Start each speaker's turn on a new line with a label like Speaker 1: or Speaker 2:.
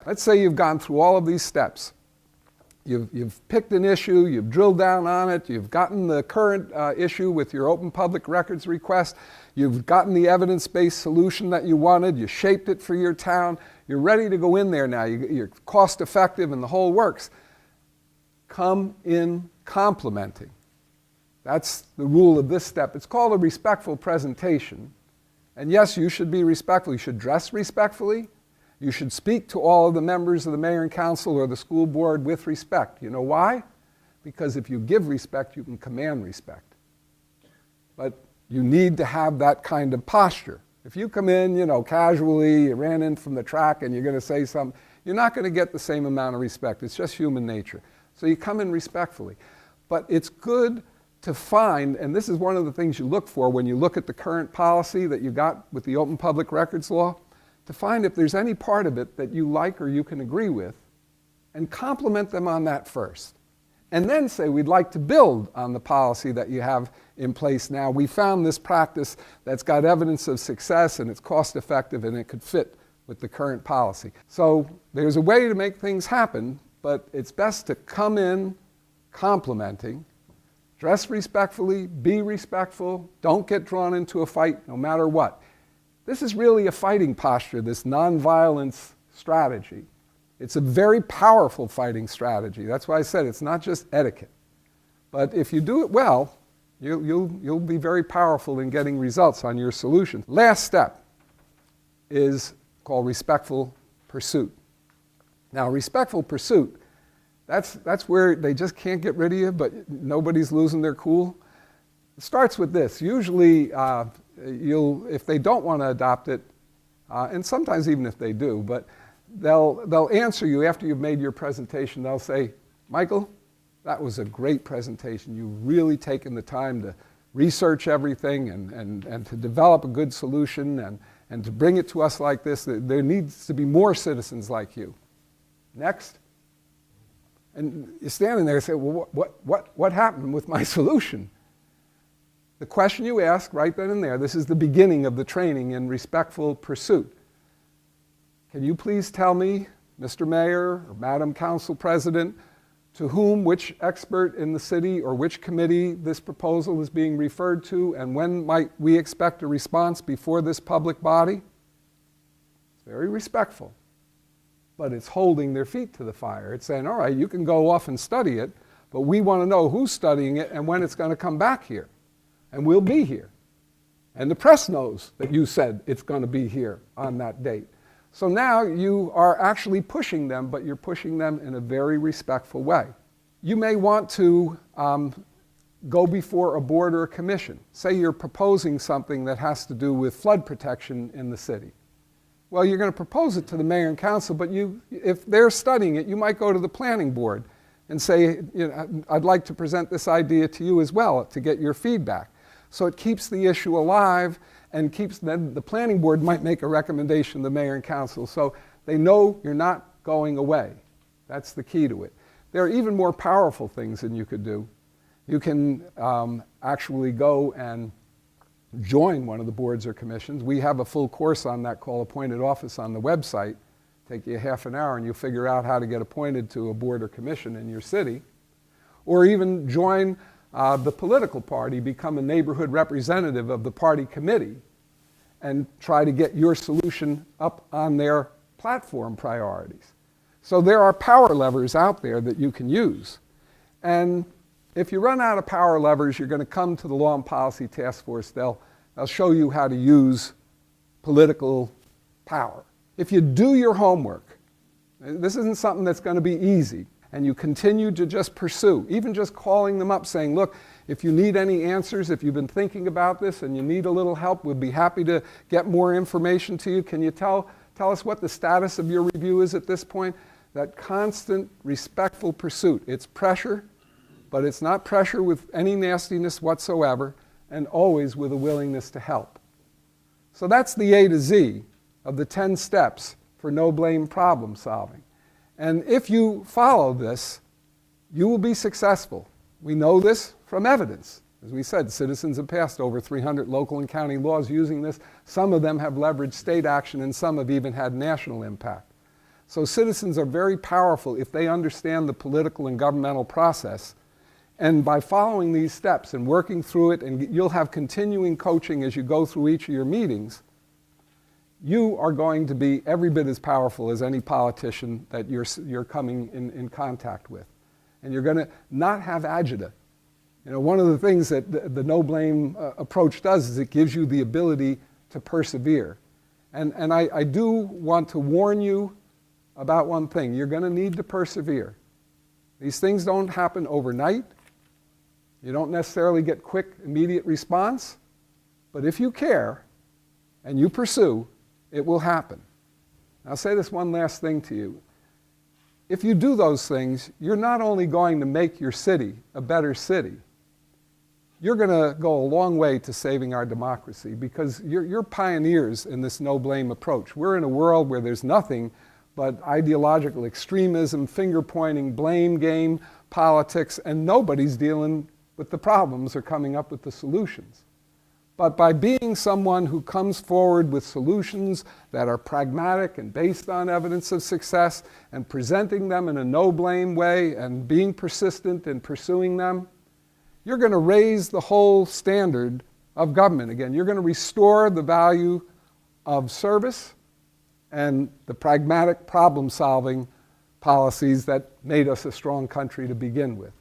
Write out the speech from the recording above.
Speaker 1: Let's say you've gone through all of these steps. You've picked an issue, you've drilled down on it, you've gotten the current issue with your open public records request, you've gotten the evidence-based solution that you wanted, you shaped it for your town, you're ready to go in there now, you're cost effective and the whole works. Come in complimenting. That's the rule of this step. It's called a respectful presentation. And yes, you should be respectful. You should dress respectfully. You should speak to all of the members of the mayor and council or the school board with respect. You know why? Because if you give respect, you can command respect. But you need to have that kind of posture. If you come in, casually, you ran in from the track and you're going to say something, you're not going to get the same amount of respect. It's just human nature. So you come in respectfully. But it's good to find, and this is one of the things you look for when you look at the current policy that you got with the Open Public Records Law, to find if there's any part of it that you like or you can agree with, and compliment them on that first. And then say, we'd like to build on the policy that you have in place now. We found this practice that's got evidence of success and it's cost effective and it could fit with the current policy. So there's a way to make things happen, but it's best to come in complimenting, dress respectfully, be respectful, don't get drawn into a fight no matter what. This is really a fighting posture, this nonviolence strategy. It's a very powerful fighting strategy. That's why I said it's not just etiquette. But if you do it well, you'll be very powerful in getting results on your solution. Last step is called respectful pursuit. Now, respectful pursuit, that's where they just can't get rid of you, but nobody's losing their cool. It starts with this. Usually, if they don't want to adopt it, and sometimes even if they do, but they'll answer you after you've made your presentation. They'll say, Michael, that was a great presentation. You've really taken the time to research everything and to develop a good solution and to bring it to us like this. There needs to be more citizens like you. Next. And you're standing there and say, well, what happened with my solution? The question you ask right then and there, this is the beginning of the training in respectful pursuit. Can you please tell me, Mr. Mayor or Madam Council President, to whom, which expert in the city or which committee this proposal is being referred to, and when might we expect a response before this public body? It's very respectful, but it's holding their feet to the fire. It's saying, all right, you can go off and study it, but we want to know who's studying it and when it's going to come back here. And we'll be here. And the press knows that you said it's going to be here on that date. So now you are actually pushing them, but you're pushing them in a very respectful way. You may want to go before a board or a commission. Say you're proposing something that has to do with flood protection in the city. Well, you're going to propose it to the mayor and council, but if they're studying it, you might go to the planning board and say, I'd like to present this idea to you as well to get your feedback. So it keeps the issue alive and then the planning board might make a recommendation to the mayor and council so they know you're not going away. That's the key to it. There are even more powerful things that you could do. You can actually go and join one of the boards or commissions. We have a full course on that called Appointed Office on the website. Take you half an hour and you'll figure out how to get appointed to a board or commission in your city. Or even join the political party, become a neighborhood representative of the party committee and try to get your solution up on their platform priorities. So there are power levers out there that you can use. And if you run out of power levers, you're going to come to the Law and Policy Task Force. They'll show you how to use political power. If you do your homework, this isn't something that's going to be easy, and you continue to just pursue, even just calling them up saying, look, if you need any answers, if you've been thinking about this and you need a little help, we'd be happy to get more information to you. Can you tell us what the status of your review is at this point? That constant, respectful pursuit. It's pressure, but it's not pressure with any nastiness whatsoever, and always with a willingness to help. So that's the A to Z of the 10 steps for no-blame problem solving. And if you follow this, you will be successful. We know this from evidence. As we said, citizens have passed over 300 local and county laws using this. Some of them have leveraged state action, and some have even had national impact. So citizens are very powerful if they understand the political and governmental process. And by following these steps and working through it, and you'll have continuing coaching as you go through each of your meetings, you are going to be every bit as powerful as any politician that you're coming in contact with. And you're going to not have agita. You know, one of the things that the no blame approach does is it gives you the ability to persevere. And I do want to warn you about one thing. You're going to need to persevere. These things don't happen overnight. You don't necessarily get quick, immediate response. But if you care and you pursue, it will happen. I'll say this one last thing to you. If you do those things, you're not only going to make your city a better city, you're going to go a long way to saving our democracy, because you're pioneers in this no-blame approach. We're in a world where there's nothing but ideological extremism, finger-pointing, blame game, politics, and nobody's dealing with the problems or coming up with the solutions. But by being someone who comes forward with solutions that are pragmatic and based on evidence of success, and presenting them in a no-blame way and being persistent in pursuing them, you're going to raise the whole standard of government again. You're going to restore the value of service and the pragmatic problem-solving policies that made us a strong country to begin with.